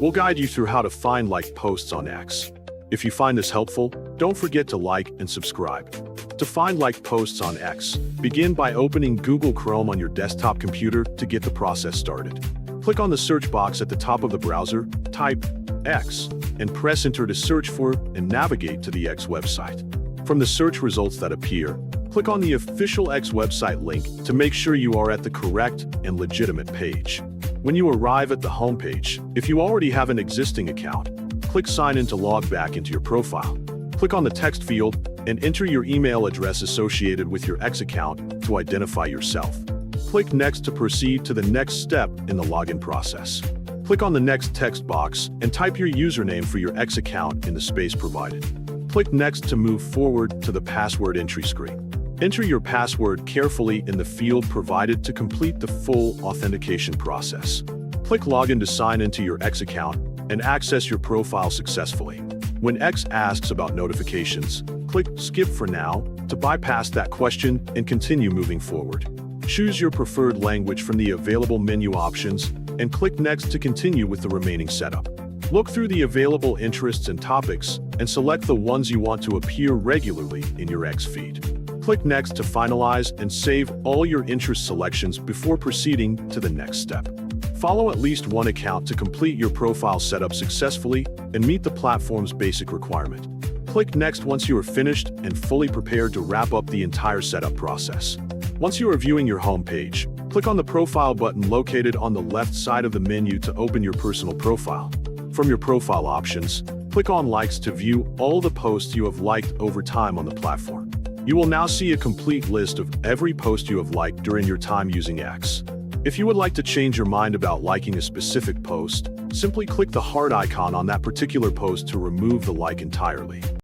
We'll guide you through how to find liked posts on X. If you find this helpful, don't forget to like and subscribe. To find liked posts on X, begin by opening Google Chrome on your desktop computer to get the process started. Click on the search box at the top of the browser, type X, and press enter to search for and navigate to the X website. From the search results that appear, click on the official X website link to make sure you are at the correct and legitimate page. When you arrive at the homepage, if you already have an existing account, click Sign in to log back into your profile. Click on the text field and enter your email address associated with your X account to identify yourself. Click Next to proceed to the next step in the login process. Click on the next text box and type your username for your X account in the space provided. Click Next to move forward to the password entry screen. Enter your password carefully in the field provided to complete the full authentication process. Click Login to sign into your X account and access your profile successfully. When X asks about notifications, click Skip for now to bypass that question and continue moving forward. Choose your preferred language from the available menu options and click Next to continue with the remaining setup. Look through the available interests and topics and select the ones you want to appear regularly in your X feed. Click Next to finalize and save all your interest selections before proceeding to the next step. Follow at least one account to complete your profile setup successfully and meet the platform's basic requirement. Click Next once you are finished and fully prepared to wrap up the entire setup process. Once you are viewing your home page, click on the Profile button located on the left side of the menu to open your personal profile. From your profile options, click on Likes to view all the posts you have liked over time on the platform. You will now see a complete list of every post you have liked during your time using X. If you would like to change your mind about liking a specific post, simply click the heart icon on that particular post to remove the like entirely.